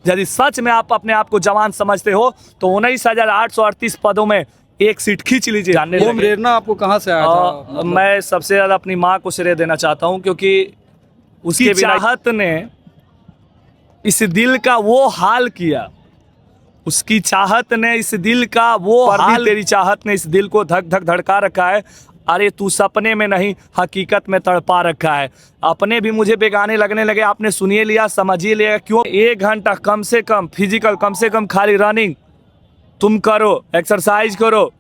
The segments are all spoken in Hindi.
यदि सच में आप अपने आप को जवान समझते हो तो 19,838 पदों में एक सीट खींच लीजिए। वो प्रेरणा आपको कहाँ से आया था? मैं सबसे ज़्यादा अपनी माँ को श्रेय देना चाहता हूँ, क्योंकि उसकी चाहत ने इस दिल का वो हाल किया, उसकी चाहत ने इस दिल का वो हाल, तेरी चाहत ने इस दिल को धक धक धड़का रखा है। अरे तू सपने में नहीं हकीकत में तड़पा रखा है। अपने भी मुझे बेगाने लगने लगे, आपने सुनिए लिया, समझिए लिया। क्यों? 1 घंटा कम से कम फिजिकल, कम से कम खाली रनिंग तुम करो, एक्सरसाइज करो।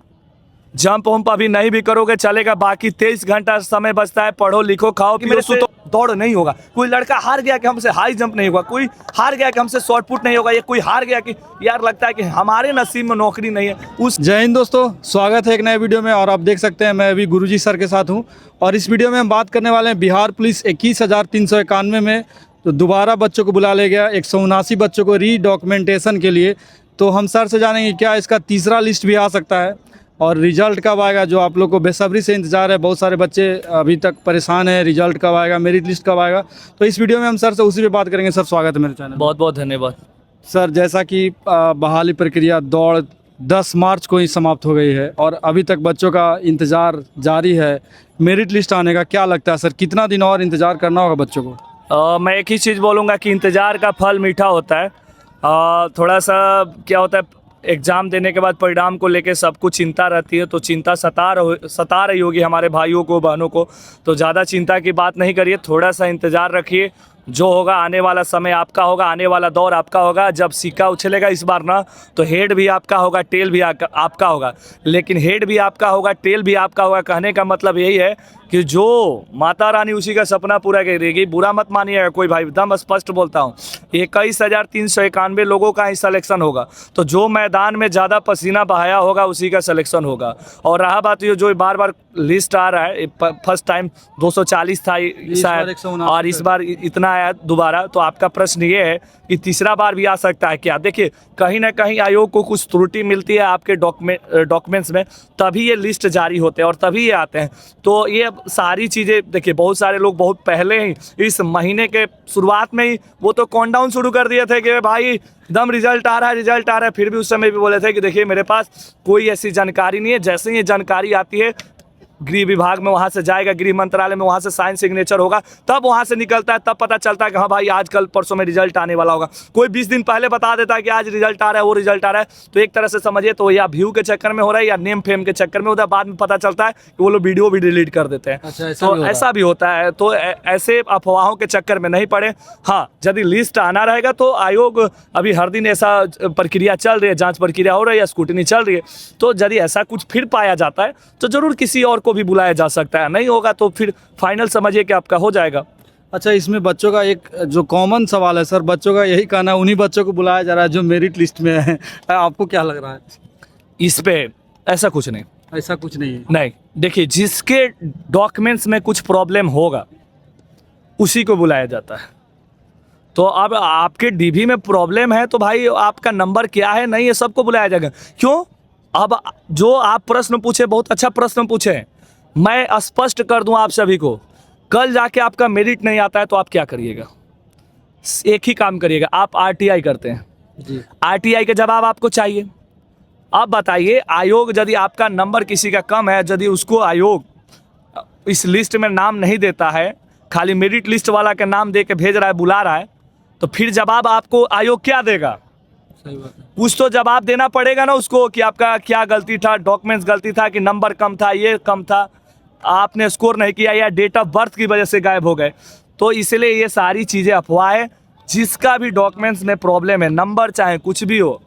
जंप वंप अभी नहीं भी करोगे चलेगा, बाकी 23 घंटा समय बचता है, पढ़ो लिखो खाओ पियो। तो दौड़ नहीं होगा। कोई लड़का हार गया कि हमसे हाई जंप नहीं होगा, कोई हार गया कि हमसे शॉर्ट पुट नहीं होगा, ये कोई हार गया कि यार लगता है कि हमारे नसीब में नौकरी नहीं है उस। जय हिंद दोस्तों, स्वागत है एक नए वीडियो में। और आप देख सकते हैं मैं अभी गुरुजी सर के साथ हूं, और इस वीडियो में हम बात करने वाले हैं बिहार पुलिस 21,391 में तो दोबारा बच्चों को बुला ले गया 179 बच्चों को रीडॉक्यूमेंटेशन के लिए। तो हम सर से जानेंगे क्या इसका तीसरा लिस्ट भी आ सकता है और रिजल्ट कब आएगा, जो आप लोग को बेसब्री से इंतजार है। बहुत सारे बच्चे अभी तक परेशान हैं, रिजल्ट कब आएगा, मेरिट लिस्ट कब आएगा। तो इस वीडियो में हम सर से उसी पे बात करेंगे। सर स्वागत है मेरे चैनल। बहुत बहुत धन्यवाद सर। जैसा कि बहाली प्रक्रिया दौड़ 10 मार्च को ही समाप्त हो गई है और अभी तक बच्चों का इंतज़ार जारी है मेरिट लिस्ट आने का। क्या लगता है सर, कितना दिन और इंतज़ार करना होगा बच्चों को? मैं एक ही चीज़ बोलूँगा कि इंतज़ार का फल मीठा होता है। थोड़ा सा क्या होता है, एग्ज़ाम देने के बाद परिणाम को लेके सब कुछ चिंता रहती है, तो चिंता सता रही होगी हमारे भाइयों को बहनों को। तो ज़्यादा चिंता की बात नहीं करिए, थोड़ा सा इंतज़ार रखिए। जो होगा आने वाला समय आपका होगा, आने वाला दौर आपका होगा। जब सिक्का उछलेगा इस बार ना, तो हेड भी आपका होगा, टेल भी आपका होगा। लेकिन हेड भी आपका होगा, टेल भी आपका होगा, कहने का मतलब यही है कि जो माता रानी उसी का सपना पूरा करेगी। बुरा मत मानिएगा कोई भाई, एकदम स्पष्ट बोलता हूँ। 21,391 लोगों का ही सिलेक्शन होगा, तो जो मैदान में ज़्यादा पसीना बहाया होगा उसी का सिलेक्शन होगा। और रहा बात ये, जो बार बार लिस्ट आ रहा है, फर्स्ट टाइम 240 था शायद, और इस बार इतना आया दोबारा। तो आपका प्रश्न ये है कि तीसरा बार भी आ सकता है क्या? देखिए, कहीं ना कहीं आयोग को कुछ त्रुटि मिलती है आपके डॉक्यूमेंट्स में, तभी ये लिस्ट जारी होते हैं और तभी ये आते हैं। तो ये सारी चीज़ें देखिए, बहुत सारे लोग बहुत पहले ही इस महीने के शुरुआत में ही वो तो काउंटडाउन शुरू कर दिए थे कि भाई एकदम रिजल्ट आ रहा है, रिजल्ट आ रहा है। फिर भी उस समय भी बोले थे कि देखिए मेरे पास कोई ऐसी जानकारी नहीं है। जैसे ही ये जानकारी आती है गृह विभाग में, वहाँ से जाएगा, गृह मंत्रालय में, वहाँ से साइन सिग्नेचर होगा, तब वहाँ से निकलता है, तब पता चलता है कि हाँ भाई आज कल परसों में रिजल्ट आने वाला होगा। कोई 20 दिन पहले बता देता है कि आज रिजल्ट आ रहा है, वो रिजल्ट आ रहा है। तो एक तरह से समझिए तो या व्यू के चक्कर में हो रहा है या नेम फेम के चक्कर में होता है। बाद में पता चलता है कि वो लोग वीडियो भी डिलीट कर देते हैं। तो ऐसा भी होता है। तो ऐसे अफवाहों के चक्कर में नहीं पड़े। हाँ, यदि लिस्ट आना रहेगा तो आयोग अभी हर दिन ऐसा प्रक्रिया चल रही है, जाँच प्रक्रिया हो रही है, स्क्रूटनी चल रही है। तो यदि ऐसा कुछ फिर पाया जाता है तो जरूर किसी और को भी बुलाया जा सकता है। नहीं होगा तो फिर फाइनल समझिए कि आपका हो जाएगा। अच्छा, इसमें बच्चों का एक जो कॉमन सवाल है सर, बच्चों का यही कहना है उन्हीं बच्चों को बुलाया जा रहा है जो मेरिट लिस्ट में है। आपको क्या लग रहा है इस पे? ऐसा कुछ नहीं, ऐसा कुछ नहीं है। नहीं, देखिए जिसके डॉक्यूमेंट्स में कुछ प्रॉब्लम होगा उसी को बुलाया जाता है। तो अब आपके डीबी में प्रॉब्लम है तो भाई आपका नंबर क्या है, नहीं है, सबको बुलाया जाएगा। क्यों? अब जो आप प्रश्न पूछे, बहुत अच्छा प्रश्न पूछे, मैं स्पष्ट कर दूं आप सभी को। कल जाके आपका मेरिट नहीं आता है तो आप क्या करिएगा? एक ही काम करिएगा, आप आरटीआई करते हैं जी। आरटीआई के जवाब आपको चाहिए। अब बताइए, आयोग यदि आपका नंबर किसी का कम है, यदि उसको आयोग इस लिस्ट में नाम नहीं देता है, खाली मेरिट लिस्ट वाला का नाम दे के भेज रहा है, बुला रहा है, तो फिर जवाब आपको आयोग क्या देगा? सही बात है। कुछ तो जवाब देना पड़ेगा ना उसको कि आपका क्या गलती था, डॉक्यूमेंट्स गलती था कि नंबर कम था, ये कम था, आपने स्कोर नहीं किया या डेट ऑफ बर्थ की वजह से गायब हो गए। तो इसलिए ये सारी चीज़ें अफवाह है। जिसका भी डॉक्यूमेंट्स में प्रॉब्लम है, नंबर चाहे कुछ भी हो,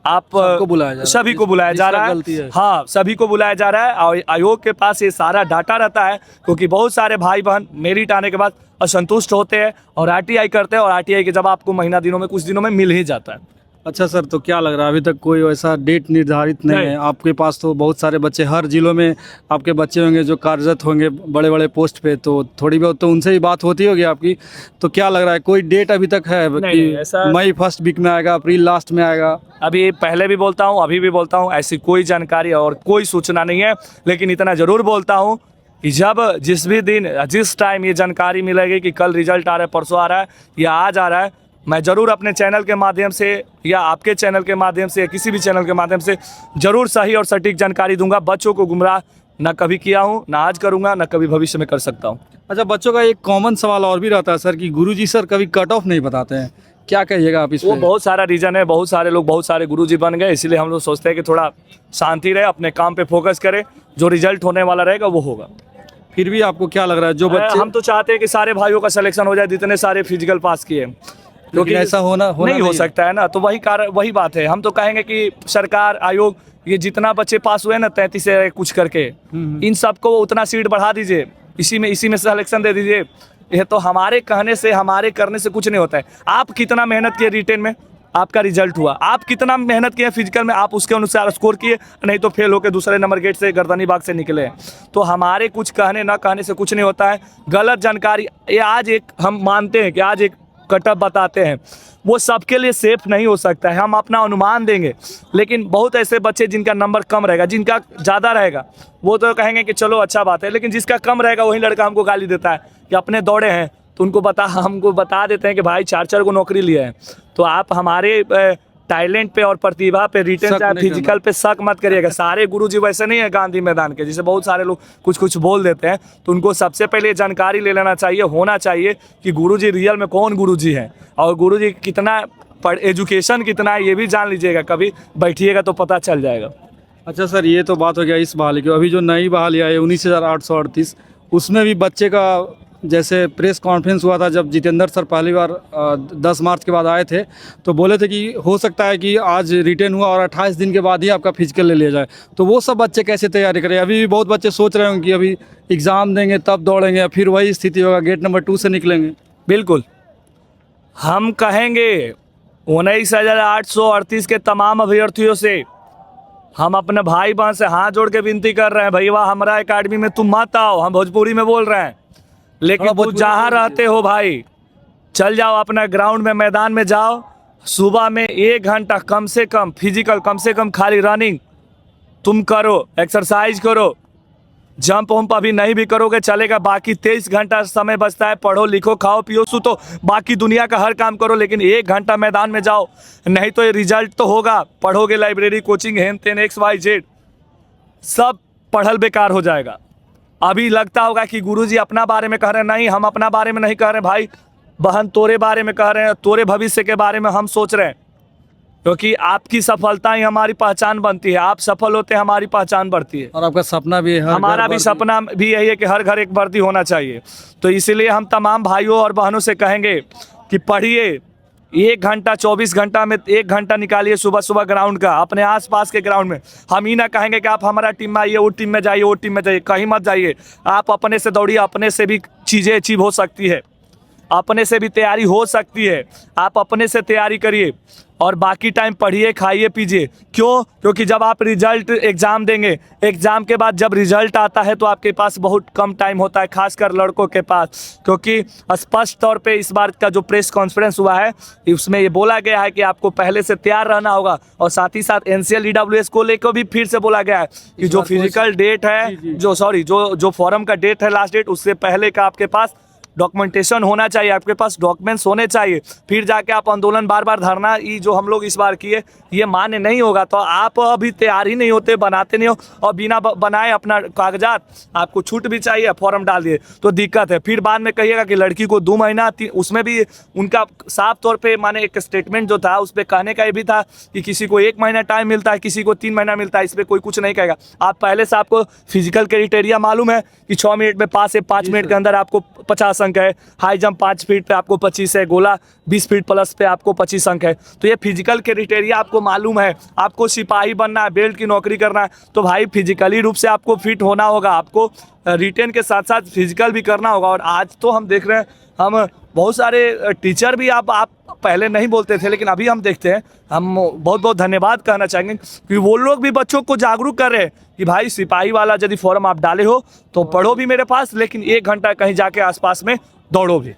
आप सभी को बुलाया जा रहा है। हाँ, सभी को बुलाया जा रहा है और आयोग के पास ये सारा डाटा रहता है, क्योंकि बहुत सारे भाई बहन मेरिट आने के बाद असंतुष्ट होते हैं और आरटीआई करते हैं, और आरटीआई के जब आपको महीना दिनों में, कुछ दिनों में मिल ही जाता है। अच्छा सर, तो क्या लग रहा है अभी तक कोई वैसा डेट निर्धारित नहीं है आपके पास? तो बहुत सारे बच्चे, हर जिलों में आपके बच्चे होंगे जो कार्यरत होंगे बड़े बड़े पोस्ट पे, तो थोड़ी बहुत तो उनसे ही बात होती होगी आपकी। तो क्या लग रहा है, कोई डेट अभी तक है कि मई फर्स्ट वीक में आएगा, अप्रैल लास्ट में आएगा? अभी पहले भी बोलता हूँ, अभी भी बोलता हूँ, ऐसी कोई जानकारी और कोई सूचना नहीं है। लेकिन इतना ज़रूर बोलता हूँ कि जब जिस भी दिन, जिस टाइम ये जानकारी मिलेगी कि कल रिजल्ट आ रहा है, परसों आ रहा है या आज आ रहा है, मैं ज़रूर अपने चैनल के माध्यम से या आपके चैनल के माध्यम से या किसी भी चैनल के माध्यम से ज़रूर सही और सटीक जानकारी दूंगा। बच्चों को गुमराह ना कभी किया हूँ, ना आज करूँगा, ना कभी भविष्य में कर सकता हूँ। अच्छा, बच्चों का एक कॉमन सवाल और भी रहता है सर कि गुरुजी सर कभी कट ऑफ नहीं बताते हैं, क्या कहिएगा आप इस वो पे? बहुत सारा रीज़न है, बहुत सारे लोग बहुत सारे गुरुजी बन गए, इसीलिए हम लोग सोचते हैं कि थोड़ा शांति रहे, अपने काम पे फोकस करें, जो रिजल्ट होने वाला रहेगा वो होगा। फिर भी आपको क्या लग रहा है जो बच्चे हम तो चाहते हैं कि सारे भाइयों का सिलेक्शन हो जाए, जितने सारे फिजिकल पास किए, क्योंकि ऐसा होना नहीं हो सकता है ना। तो वही बात है, हम तो कहेंगे कि सरकार आयोग ये जितना बच्चे पास हुए ना 33 से कुछ करके, इन सबको उतना सीट बढ़ा दीजिए, इसी में सिलेक्शन दे दीजिए। यह तो हमारे कहने से, हमारे करने से कुछ नहीं होता है। आप कितना मेहनत किए रिटेन में, आपका रिजल्ट हुआ। आप कितना मेहनत किए फिजिकल में, आप उसके अनुसार स्कोर किए, नहीं तो फेल होकर दूसरे नंबर गेट से गर्दनी बाग से निकले। तो हमारे कुछ कहने ना कहने से कुछ नहीं होता है। गलत जानकारी ये आज एक हम मानते हैं कि आज एक कटअप बताते हैं, वो सबके लिए सेफ नहीं हो सकता है। हम अपना अनुमान देंगे, लेकिन बहुत ऐसे बच्चे जिनका नंबर कम रहेगा, जिनका ज़्यादा रहेगा वो तो कहेंगे कि चलो अच्छा बात है, लेकिन जिसका कम रहेगा वही लड़का हमको गाली देता है कि अपने दौड़े हैं। तो हमको बता देते हैं कि भाई 4-4 को नौकरी लिए हैं। तो आप हमारे टैलेंट पे और प्रतिभा पे, रिटेन चाहे फिजिकल पे शक मत करिएगा। सारे गुरुजी वैसे नहीं है गांधी मैदान के, जिसे बहुत सारे लोग कुछ बोल देते हैं। तो उनको सबसे पहले जानकारी ले लेना चाहिए, होना चाहिए कि गुरुजी रियल में कौन गुरुजी है और गुरुजी कितना एजुकेशन कितना है ये भी जान लीजिएगा। कभी बैठिएगा तो पता चल जाएगा। अच्छा सर, ये तो बात हो गया इस बहाली की। अभी जो नई बहाली आई है 19,838, उसमें भी बच्चे का जैसे प्रेस कॉन्फ्रेंस हुआ था जब जितेंद्र सर पहली बार 10 मार्च के बाद आए थे, तो बोले थे कि हो सकता है कि आज रिटेन हुआ और 28 दिन के बाद ही आपका फिजिकल ले लिया जाए। तो वो सब बच्चे कैसे तैयारी करें? अभी भी बहुत बच्चे सोच रहे होंगे कि अभी एग्ज़ाम देंगे तब दौड़ेंगे, फिर वही स्थिति होगा, गेट नंबर 2 से निकलेंगे। बिल्कुल, हम कहेंगे 19,838 के तमाम अभ्यर्थियों से, हम अपने भाई बहन से हाथ जोड़ के विनती कर रहे हैं, भैया हमारा एकेडमी में तुम मत आओ। हम भोजपुरी में बोल रहे हैं, लेकिन तुम जहाँ रहते हो भाई चल जाओ, अपना ग्राउंड में मैदान में जाओ। सुबह में 1 घंटा कम से कम फिजिकल, कम से कम खाली रनिंग तुम करो, एक्सरसाइज करो। जंप वम्प अभी नहीं भी करोगे चलेगा, बाकी 23 घंटा समय बचता है। पढ़ो लिखो खाओ पियो सुतो, बाकी दुनिया का हर काम करो, लेकिन 1 घंटा मैदान में जाओ, नहीं तो ये रिजल्ट तो होगा। पढ़ोगे लाइब्रेरी कोचिंग हेन तेन XYZ, सब पढ़ल बेकार हो जाएगा। अभी लगता होगा कि गुरुजी अपना बारे में कह रहे हैं, नहीं हम अपना बारे में नहीं कह रहे भाई बहन, तोरे बारे में कह रहे हैं, तोरे भविष्य के बारे में हम सोच रहे हैं। क्योंकि आपकी सफलता ही हमारी पहचान बनती है, आप सफल होते हैं हमारी पहचान बढ़ती है। और आपका सपना भी है, हमारा भी सपना भी यही है कि हर घर एक वर्दी होना चाहिए। तो इसीलिए हम तमाम भाइयों और बहनों से कहेंगे कि पढ़िए, 1 घंटा 24 घंटा में 1 घंटा निकालिए सुबह सुबह ग्राउंड का, अपने आसपास के ग्राउंड में। हम ही ना कहेंगे कि आप हमारा टीम में आइए, वो टीम में जाइए, वो टीम में जाइए, कहीं मत जाइए। आप अपने से दौड़िए, अपने से भी चीज़ें अचीव हो सकती है, अपने से भी तैयारी हो सकती है। आप अपने से तैयारी करिए और बाकी टाइम पढ़िए खाइए पीजिए। क्यों? क्योंकि जब आप रिजल्ट एग्ज़ाम देंगे, एग्ज़ाम के बाद जब रिजल्ट आता है तो आपके पास बहुत कम टाइम होता है, खासकर लड़कों के पास। क्योंकि स्पष्ट तौर पे इस बार का जो प्रेस कॉन्फ्रेंस हुआ है उसमें ये बोला गया है कि आपको पहले से तैयार रहना होगा, और साथ ही साथ NCL EWS को लेकर भी फिर से बोला गया है कि जो फिजिकल डेट है, जो फॉरम का डेट है लास्ट डेट, उससे पहले का आपके पास डॉक्यूमेंटेशन होना चाहिए, आपके पास डॉक्यूमेंट्स होने चाहिए। फिर जाके आप आंदोलन बार बार धरना ये जो हम लोग इस बार किए ये मान्य नहीं होगा। तो आप अभी तैयार ही नहीं होते, बनाते नहीं हो, और बिना बनाए अपना कागजात, आपको छूट भी चाहिए, फॉर्म डाल दिए तो दिक्कत है। फिर बाद में कहिएगा कि लड़की को 2 महीना, उसमें भी उनका साफ तौर पे माने एक स्टेटमेंट जो था उस पर कहने का ये भी था कि किसी को 1 महीना टाइम मिलता है, किसी को 3 महीना मिलता है। इस पर कोई कुछ नहीं कहेगा। आप पहले से आपको फिजिकल क्राइटेरिया मालूम है कि 6 मिनट में पास है, 5 मिनट के अंदर आपको 50 अंक है, हाई जंप 5 फीट पे आपको 25 है, गोला 20 फीट प्लस पे आपको 25 अंक है। तो ये फिजिकल क्राइटेरिया आपको मालूम है। आपको सिपाही बनना है, बेल्ट की नौकरी करना है, तो भाई फिजिकली रूप से आपको फिट होना होगा, आपको रिटेन के साथ साथ फिजिकल भी करना होगा। और आज तो हम देख रहे हैं, हम बहुत सारे टीचर भी आप पहले नहीं बोलते थे, लेकिन अभी हम देखते हैं, हम बहुत बहुत धन्यवाद कहना चाहेंगे कि वो लोग भी बच्चों को जागरूक कर रहे हैं कि भाई सिपाही वाला यदि फॉर्म आप डाले हो तो पढ़ो भी मेरे पास, लेकिन 1 घंटा कहीं जाके आसपास में दौड़ो भी।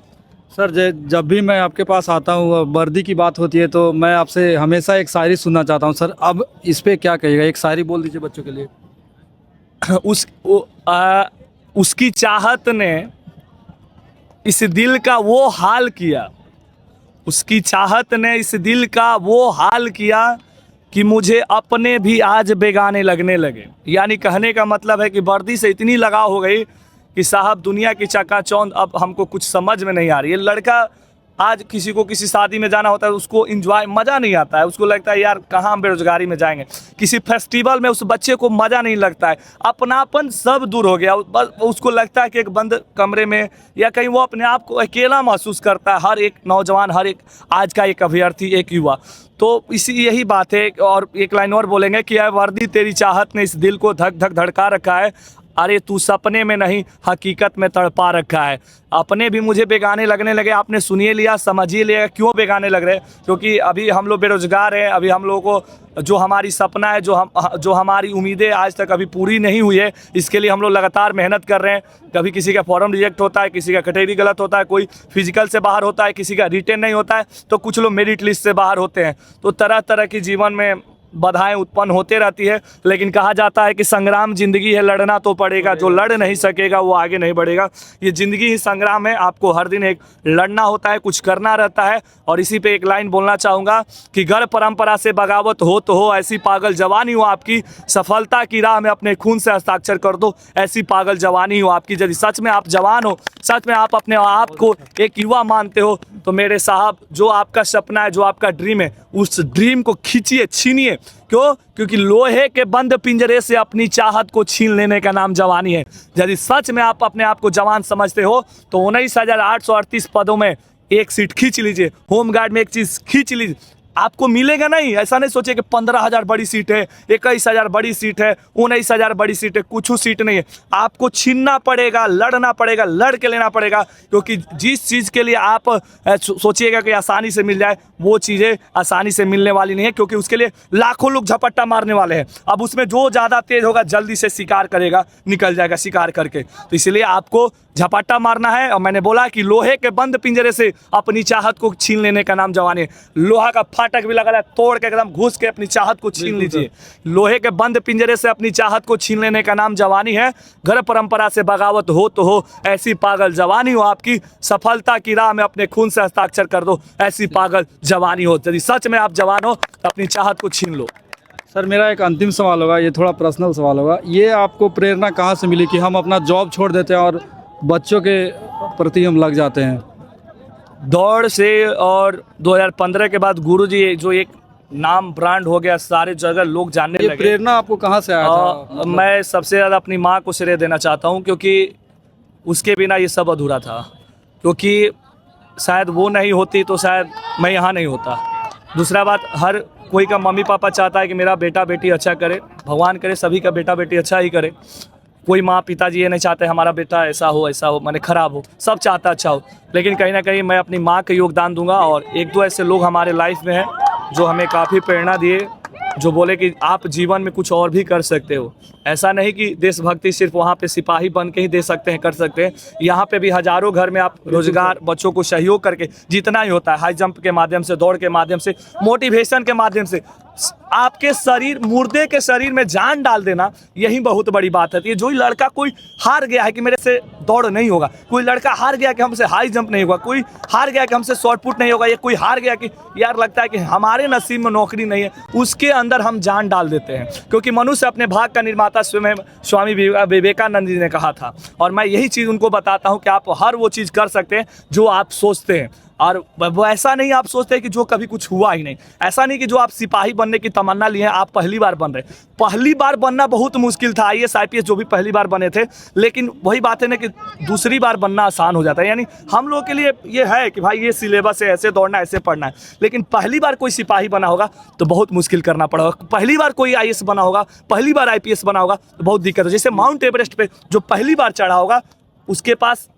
सर जब भी मैं आपके पास आता हूँ, वर्दी की बात होती है, तो मैं आपसे हमेशा एक शायरी सुनना चाहता हूँ। सर अब इस पर क्या कहिएगा? एक शायरी बोल दीजिए बच्चों के लिए। उसकी चाहत ने इस दिल का वो हाल किया, उसकी चाहत ने इस दिल का वो हाल किया कि मुझे अपने भी आज बेगाने लगने लगे। यानी कहने का मतलब है कि वर्दी से इतनी लगाव हो गई कि साहब दुनिया की चकाचौंध अब हमको कुछ समझ में नहीं आ रही है। लड़का आज किसी को किसी शादी में जाना होता है, उसको इंजॉय मज़ा नहीं आता है, उसको लगता है यार कहाँ हम बेरोजगारी में जाएंगे। किसी फेस्टिवल में उस बच्चे को मज़ा नहीं लगता है, अपनापन सब दूर हो गया। बस उसको लगता है कि एक बंद कमरे में या कहीं वो अपने आप को अकेला महसूस करता है। हर एक नौजवान, हर एक आज का एक अभ्यर्थी, एक युवा। तो इसी यही बात है। और एक लाइन और बोलेंगे कि यह वर्दी तेरी चाहत ने इस दिल को धक धक धड़का रखा है, अरे तू सपने में नहीं हकीकत में तड़पा रखा है। अपने भी मुझे बेगाने लगने लगे। आपने सुनिए लिया, समझिए लिया क्यों बेगाने लग रहे, क्योंकि अभी हम लोग बेरोजगार हैं। अभी हम लोगों को जो हमारी सपना है, जो हमारी उम्मीदें आज तक अभी पूरी नहीं हुई है, इसके लिए हम लोग लगातार मेहनत कर रहे हैं। कभी किसी का फॉर्म रिजेक्ट होता है, किसी का कैटेगरी गलत होता है, कोई फिजिकल से बाहर होता है, किसी का रिटेन नहीं होता है, तो कुछ लोग मेरिट लिस्ट से बाहर होते हैं। तो तरह तरह की जीवन में बाधाएं उत्पन्न होते रहती है। लेकिन कहा जाता है कि संग्राम जिंदगी है, लड़ना तो पड़ेगा। जो लड़ नहीं सकेगा वो आगे नहीं बढ़ेगा। ये ज़िंदगी ही संग्राम है, आपको हर दिन एक लड़ना होता है, कुछ करना रहता है। और इसी पे एक लाइन बोलना चाहूँगा कि घर परंपरा से बगावत हो तो हो, ऐसी पागल जवानी हो आपकी, सफलता की राह में अपने खून से हस्ताक्षर कर दो, ऐसी पागल जवानी हो आपकी। यदि सच में आप जवान हो, सच में आप अपने आप को एक युवा मानते हो, तो मेरे साहब जो आपका सपना है, जो आपका ड्रीम है, उस ड्रीम को खींचिए, छीनिए। क्यों? क्योंकि लोहे के बंद पिंजरे से अपनी चाहत को छीन लेने का नाम जवानी है। यदि सच में आप अपने आप को जवान समझते हो तो 19,838 पदों में एक सीट खींच लीजिए। होमगार्ड में एक चीज़ खींच लीजिए, आपको मिलेगा नहीं। ऐसा नहीं सोचिए कि 15,000 बड़ी सीट है, 21,000 बड़ी सीट है, 19,000 बड़ी सीट है, कुछ सीट नहीं है। आपको छीनना पड़ेगा, लड़ना पड़ेगा, लड़ के लेना पड़ेगा। क्योंकि जिस चीज़ के लिए आप सोचिएगा कि आसानी से मिल जाए, वो चीज़ें आसानी से मिलने वाली नहीं है, क्योंकि उसके लिए लाखों लोग झपट्टा मारने वाले हैं। अब उसमें जो ज़्यादा तेज होगा जल्दी से शिकार करेगा, निकल जाएगा शिकार करके। तो इसलिए आपको झपट्टा मारना है। और मैंने बोला कि लोहे के बंद पिंजरे से अपनी चाहत को छीन लेने का नाम जवानी है। लोहा का फाटक भी लगा है, तोड़ के एकदम घुस के अपनी चाहत को छीन लीजिए। लोहे के बंद पिंजरे से अपनी चाहत को छीन लेने का नाम जवानी है। घर परंपरा से बगावत हो तो हो, ऐसी पागल जवानी हो आपकी, सफलता की राह में अपने खून से हस्ताक्षर कर दो, ऐसी पागल जवानी हो। यदि सच में आप जवान हो तो अपनी चाहत को छीन लो। सर मेरा एक अंतिम सवाल होगा, ये थोड़ा पर्सनल सवाल होगा। ये आपको प्रेरणा कहाँ से मिली कि हम अपना जॉब छोड़ देते हैं और बच्चों के प्रति हम लग जाते हैं? दौड़ से। और 2015 के बाद गुरुजी जो एक नाम ब्रांड हो गया, सारे जगह लोग जानने ये लगे। प्रेरणा आपको कहाँ से आया था? मैं सबसे ज़्यादा अपनी माँ को श्रेय देना चाहता हूँ, क्योंकि उसके बिना ये सब अधूरा था। क्योंकि शायद वो नहीं होती तो शायद मैं यहाँ नहीं होता। दूसरा बात, हर कोई का मम्मी पापा चाहता है कि मेरा बेटा बेटी अच्छा करे, भगवान करे सभी का बेटा बेटी अच्छा ही करे। कोई माँ पिताजी ये नहीं चाहते हमारा बेटा ऐसा हो माने खराब हो, सब चाहता अच्छा हो। लेकिन कहीं ना कहीं मैं अपनी माँ का योगदान दूंगा। और एक दो ऐसे लोग हमारे लाइफ में हैं जो हमें काफ़ी प्रेरणा दिए, जो बोले कि आप जीवन में कुछ और भी कर सकते हो। ऐसा नहीं कि देशभक्ति सिर्फ वहाँ पे सिपाही बन के ही दे सकते हैं, कर सकते हैं। यहाँ पे भी हज़ारों घर में आप रोजगार, बच्चों को सहयोग करके, जितना ही होता है, हाई जंप के माध्यम से, दौड़ के माध्यम से, मोटिवेशन के माध्यम से, आपके शरीर, मुर्दे के शरीर में जान डाल देना, यही बहुत बड़ी बात है। ये जो लड़का कोई हार गया है कि मेरे से दौड़ नहीं होगा, कोई लड़का हार गया कि हमसे हाई जंप नहीं होगा, कोई हार गया कि हमसे शॉर्ट पुट नहीं होगा, या कोई हार गया कि यार लगता है कि हमारे नसीब में नौकरी नहीं है, उसके अंदर हम जान डाल देते हैं। क्योंकि मनुष्य अपने भाग का निर्माता स्वयं स्वामी विवेकानंद जी ने कहा था। और मैं यही चीज़ उनको बताता हूँ कि आप हर वो चीज़ कर सकते हैं जो आप सोचते हैं। और वो ऐसा नहीं आप सोचते हैं कि जो कभी कुछ हुआ ही नहीं। ऐसा नहीं कि जो आप सिपाही बनने की तमन्ना लिए हैं, आप पहली बार बन रहे। पहली बार बनना बहुत मुश्किल था। IAS IPS जो भी पहली बार बने थे, लेकिन वही बात है ना कि दूसरी बार बनना आसान हो जाता है। यानी हम लोगों के लिए ये है कि भाई ये सिलेबस है, ऐसे दौड़ना, ऐसे पढ़ना है। लेकिन पहली बार कोई सिपाही बना होगा तो बहुत मुश्किल करना पड़ेगा। पहली बार कोई IAS बना होगा, पहली बार IPS बना होगा तो बहुत दिक्कत है। जैसे माउंट एवरेस्ट पे जो पहली बार चढ़ा होगा उसके पास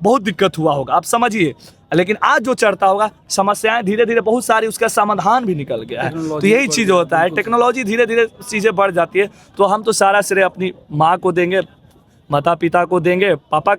बहुत दिक्कत हुआ होगा, आप समझिए। लेकिन आज जो चढ़ता होगा, समस्याएं धीरे धीरे बहुत सारी, उसका समाधान भी निकल गया है। तो यही चीज़ होता है, टेक्नोलॉजी धीरे धीरे चीज़ें बढ़ जाती है। तो हम तो सारा श्रेय अपनी माँ को देंगे, माता पिता को देंगे। पापा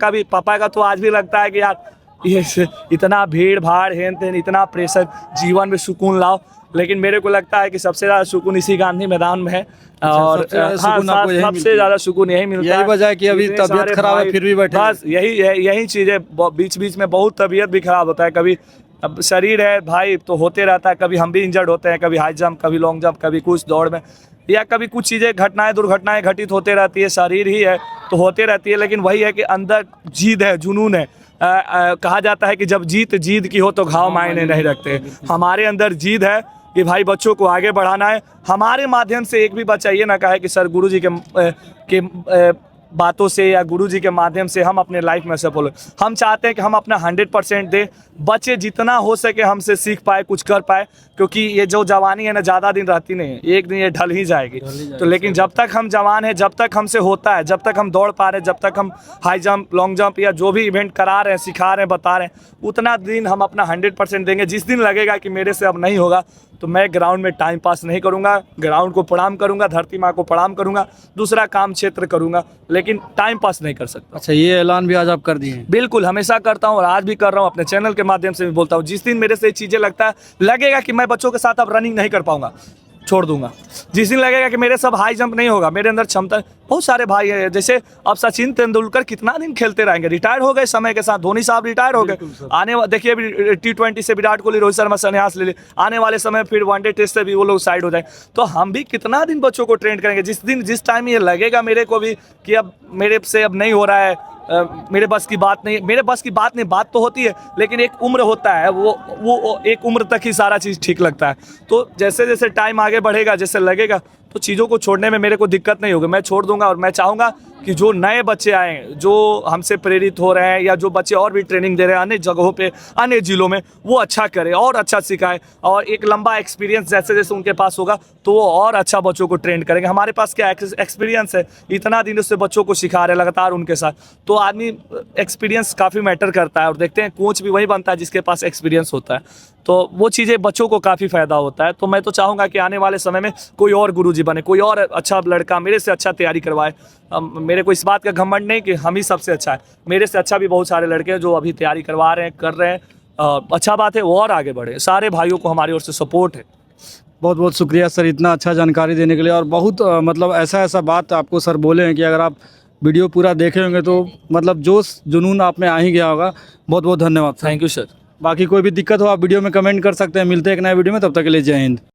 का तो आज भी लगता है कि यार ये इतना भीड़ भाड़, हेन तेन, इतना प्रेशर, जीवन में सुकून लाओ। लेकिन मेरे को लगता है कि सबसे ज़्यादा सुकून इसी गांधी मैदान में है। और सबसे ज़्यादा सुकून यही मिलता है। यही वजह है कि अभी तबीयत खराब है फिर भी बैठे। बस यही चीज़ है। बीच बीच में बहुत तबीयत भी खराब होता है। कभी अब शरीर है भाई तो होते रहता है, कभी हम भी इंजर्ड होते हैं, कभी हाई जंप, कभी लॉन्ग जंप, कभी कुछ दौड़ में, या कभी कुछ चीज़ें घटनाएं दुर्घटनाएं घटित होते रहती है, शरीर ही है तो होते रहती है। लेकिन वही है कि अंदर जिद है, जुनून है। कहा जाता है कि जब जीत की हो तो घाव मायने नहीं रखते। हमारे अंदर जिद है कि भाई बच्चों को आगे बढ़ाना है। हमारे माध्यम से एक भी बच्चा ये ना कहे कि सर गुरुजी के बातों से या गुरुजी के माध्यम से हम अपने लाइफ में सफल हो। हम चाहते हैं कि हम अपना 100% दें, बच्चे जितना हो सके हमसे सीख पाए, कुछ कर पाए, क्योंकि ये जो जवानी है ना ज़्यादा दिन रहती नहीं है, एक दिन ये ढल ही जाएगी। तो लेकिन जब तक हम जवान हैं, जब तक हमसे होता है, जब तक हम दौड़ पा रहे हैं, जब तक हम हाई जंप, लॉन्ग जंप या जो भी इवेंट करा रहे हैं, सिखा रहे हैं, बता रहे हैं, उतना दिन हम अपना 100% देंगे। जिस दिन लगेगा कि मेरे से अब नहीं होगा तो मैं ग्राउंड में टाइम पास नहीं करूंगा, ग्राउंड को प्रणाम करूंगा, धरती माँ को प्रणाम करूंगा, दूसरा काम क्षेत्र करूंगा, लेकिन टाइम पास नहीं कर सकता। अच्छा, ये ऐलान भी आज आप कर दिए हैं? बिल्कुल, हमेशा करता हूँ और आज भी कर रहा हूँ, अपने चैनल के माध्यम से भी बोलता हूँ। जिस दिन मेरे से चीज़ें लगेगा कि मैं बच्चों के साथ अब रनिंग नहीं कर पाऊंगा, छोड़ दूंगा। जिस दिन लगेगा कि मेरे सब हाई जंप नहीं होगा, मेरे अंदर क्षमता, बहुत सारे भाई हैं जैसे अब सचिन तेंदुलकर कितना दिन खेलते रहेंगे, रिटायर हो गए समय के साथ, धोनी साहब रिटायर हो गए, देखिए अभी T20 से विराट कोहली, रोहित शर्मा संन्यास ले ले, आने वाले समय फिर वनडे टेस्ट से भी वो लोग साइड हो जाए। तो हम भी कितना दिन बच्चों को ट्रेन करेंगे। जिस टाइम ये लगेगा मेरे को भी कि अब मेरे से अब नहीं हो रहा है, मेरे बस की बात नहीं, बात तो होती है, लेकिन एक उम्र होता है, वो एक उम्र तक ही सारा चीज़ ठीक लगता है। तो जैसे जैसे टाइम आगे बढ़ेगा, जैसे लगेगा तो चीज़ों को छोड़ने में मेरे को दिक्कत नहीं होगी, मैं छोड़ दूंगा। और मैं चाहूँगा कि जो नए बच्चे आए, जो हमसे प्रेरित हो रहे हैं, या जो बच्चे और भी ट्रेनिंग दे रहे हैं अन्य जगहों पे, अन्य जिलों में, वो अच्छा करें और अच्छा सिखाएं, और एक लंबा एक्सपीरियंस जैसे जैसे उनके पास होगा तो वो और अच्छा बच्चों को ट्रेन करेंगे। हमारे पास क्या एक्सपीरियंस है, इतना दिन उससे बच्चों को सिखा रहे लगातार उनके साथ, तो आदमी एक्सपीरियंस काफ़ी मैटर करता है। और देखते हैं कोच भी वही बनता है जिसके पास एक्सपीरियंस होता है, तो वो चीज़ें बच्चों को काफ़ी फ़ायदा होता है। तो मैं तो चाहूँगा कि आने वाले समय में कोई और गुरुजी बने, कोई और अच्छा लड़का मेरे से अच्छा तैयारी करवाए। मेरे को इस बात का घमंड नहीं कि हम ही सबसे अच्छा है, मेरे से अच्छा भी बहुत सारे लड़के हैं जो अभी तैयारी करवा रहे हैं, कर रहे हैं। अच्छा बात है, वो और आगे बढ़े। सारे भाइयों को हमारी ओर से सपोर्ट है। बहुत बहुत शुक्रिया सर, इतना अच्छा जानकारी देने के लिए। और बहुत मतलब ऐसा बात आपको सर बोले हैं कि अगर आप वीडियो पूरा देखे होंगे तो मतलब जोश जुनून आप में आ ही गया होगा। बहुत बहुत धन्यवाद। Thank you sir. बाकी कोई भी दिक्कत हो आप वीडियो में कमेंट कर सकते हैं। मिलते हैं एक नए वीडियो में, तब तक के लिए जय हिंद।